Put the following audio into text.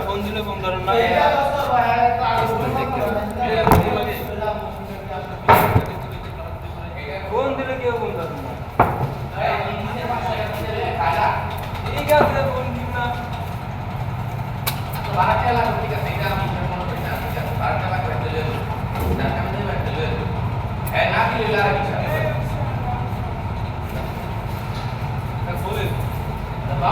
phone दिले phone धरून ना फोन दिले কেউ ফোন ধরুন না ঠিক আছে ফোন দিন না বারটা লাগবে ঠিক আছে এটা আমি মনে করি না ঠিক আছে বারটা লাগবে দিলে না আমি দিলে না দিলে না দিলে